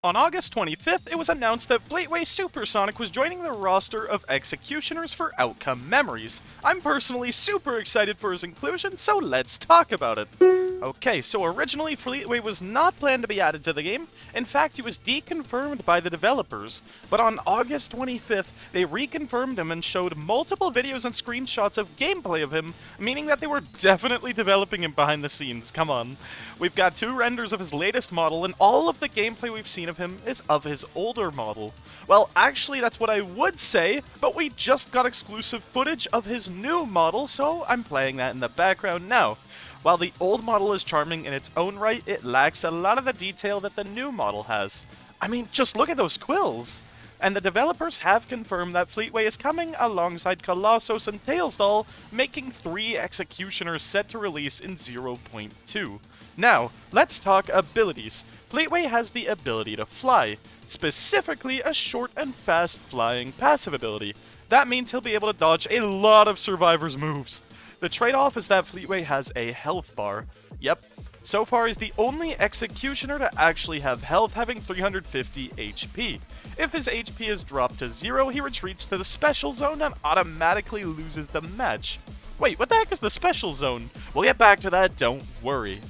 On August 25th, it was announced that Fleetway Super Sonic was joining the roster of executioners for Outcome Memories. I'm personally super excited for his inclusion, so let's talk about it. Okay, so originally Fleetway was not planned to be added to the game. In fact, he was deconfirmed by the developers. But on August 25th, they reconfirmed him and showed multiple videos and screenshots of gameplay of him, meaning that they were definitely developing him behind the scenes. Come on. We've got 2 renders of his latest model, and all of the gameplay we've seen of him is of his older model. Well, actually, that's what I would say, but we just got exclusive footage of his new model, so I'm playing that in the background now. While the old model is charming in its own right, it lacks a lot of the detail that the new model has. I mean, just look at those quills! And the developers have confirmed that Fleetway is coming alongside Kolossos and Tails Doll, making 3 executioners set to release in 0.2. Now, let's talk abilities. Fleetway has the ability to fly, specifically a short and fast flying passive ability. That means he'll be able to dodge a lot of survivors' moves. The trade-off is that Fleetway has a health bar. Yep, so far he's the only executioner to actually have health, having 350 HP. If his HP is dropped to 0, he retreats to the special zone and automatically loses the match. Wait, what the heck is the special zone? We'll get back to that, don't worry.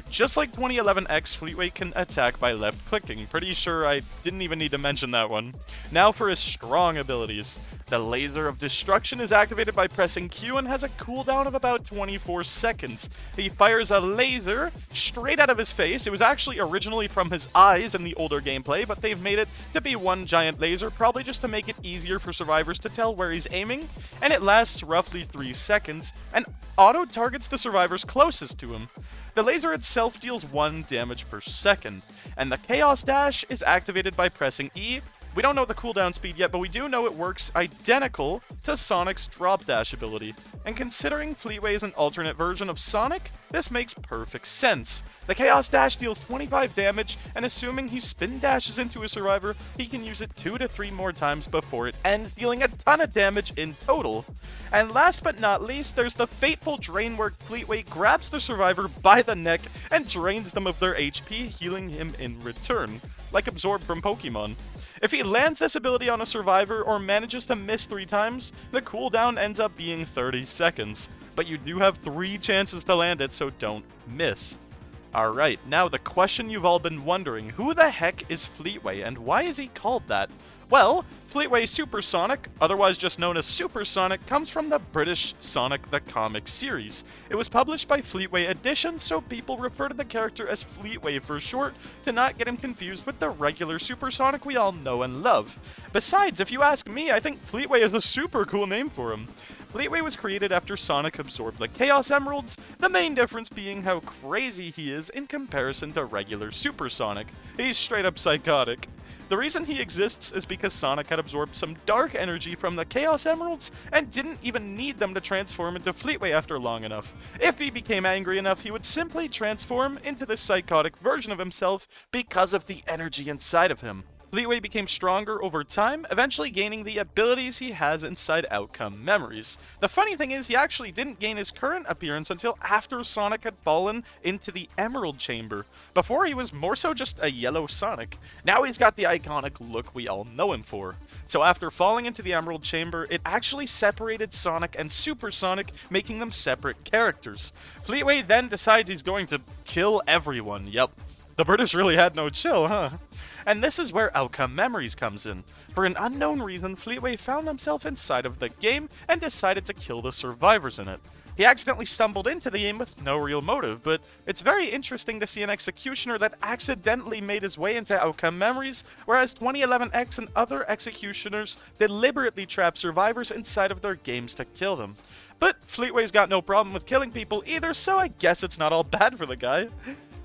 Just like 2011X, Fleetway can attack by left-clicking. Pretty sure I didn't even need to mention that one. Now for his strong abilities. The Laser of Destruction is activated by pressing Q and has a cooldown of about 24 seconds. He fires a laser straight out of his face. It was actually originally from his eyes in the older gameplay, but they've made it to be one giant laser, probably just to make it easier for survivors to tell where he's aiming, and it lasts roughly 3 seconds, and auto-targets the survivors closest to him. The laser itself deals 1 damage per second, and the Chaos Dash is activated by pressing E. We don't know the cooldown speed yet, but we do know it works identical to Sonic's drop dash ability. And considering Fleetway is an alternate version of Sonic, this makes perfect sense. The Chaos Dash deals 25 damage, and assuming he spin dashes into a survivor, he can use it 2 to 3 more times before it ends, dealing a ton of damage in total. And last but not least, there's the fateful drain where Fleetway grabs the survivor by the neck and drains them of their HP, healing him in return, like Absorb from Pokemon. If he lands this ability on a survivor or manages to miss 3 times, the cooldown ends up being 30 seconds. But you do have 3 chances to land it, so don't miss. Alright, now the question you've all been wondering, who the heck is Fleetway and why is he called that? Well, Fleetway Super Sonic, otherwise just known as Super Sonic, comes from the British Sonic the Comic series. It was published by Fleetway Editions, so people refer to the character as Fleetway for short to not get him confused with the regular Super Sonic we all know and love. Besides, if you ask me, I think Fleetway is a super cool name for him. Fleetway was created after Sonic absorbed the Chaos Emeralds, the main difference being how crazy he is in comparison to regular Super Sonic. He's straight up psychotic. The reason he exists is because Sonic had absorbed some dark energy from the Chaos Emeralds and didn't even need them to transform into Fleetway after long enough. If he became angry enough, he would simply transform into the psychotic version of himself because of the energy inside of him. Fleetway became stronger over time, eventually gaining the abilities he has inside Outcome Memories. The funny thing is, he actually didn't gain his current appearance until after Sonic had fallen into the Emerald Chamber. Before, he was more so just a yellow Sonic. Now he's got the iconic look we all know him for. So after falling into the Emerald Chamber, it actually separated Sonic and Super Sonic, making them separate characters. Fleetway then decides he's going to kill everyone. Yep. The British really had no chill, huh? And this is where Outcome Memories comes in. For an unknown reason, Fleetway found himself inside of the game and decided to kill the survivors in it. He accidentally stumbled into the game with no real motive, but it's very interesting to see an executioner that accidentally made his way into Outcome Memories, whereas 2011X and other executioners deliberately trap survivors inside of their games to kill them. But Fleetway's got no problem with killing people either, so I guess it's not all bad for the guy.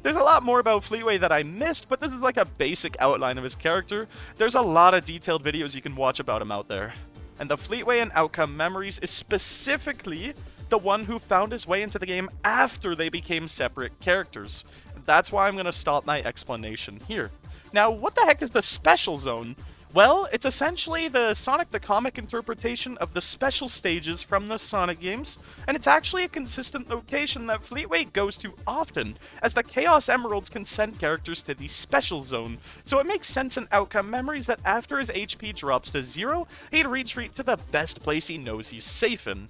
There's a lot more about Fleetway that I missed, but this is like a basic outline of his character. There's a lot of detailed videos you can watch about him out there. And the Fleetway in Outcome Memories is specifically the one who found his way into the game after they became separate characters. That's why I'm going to stop my explanation here. Now, what the heck is the Special Zone? Well, it's essentially the Sonic the Comic interpretation of the special stages from the Sonic games, and it's actually a consistent location that Fleetway goes to often, as the Chaos Emeralds can send characters to the Special Zone, so it makes sense in Outcome Memories that after his HP drops to 0, he'd retreat to the best place he knows he's safe in.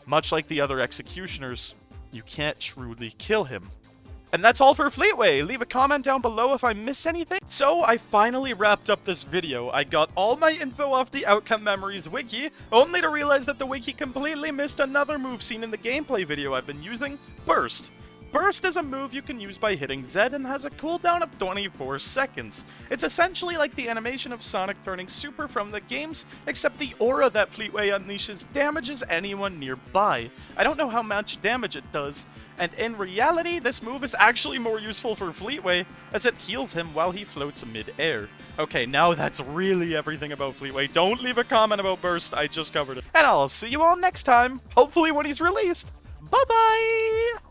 Much like the other Executioners, you can't truly kill him. And that's all for Fleetway. Leave a comment down below if I miss anything. So I finally wrapped up this video. I got all my info off the Outcome Memories wiki, only to realize that the wiki completely missed another move seen in the gameplay video I've been using, Burst. Burst is a move you can use by hitting Z and has a cooldown of 24 seconds. It's essentially like the animation of Sonic turning super from the games, except the aura that Fleetway unleashes damages anyone nearby. I don't know how much damage it does, and in reality, this move is actually more useful for Fleetway, as it heals him while he floats mid-air. Okay, now that's really everything about Fleetway. Don't leave a comment about Burst, I just covered it. And I'll see you all next time, hopefully when he's released. Bye-bye!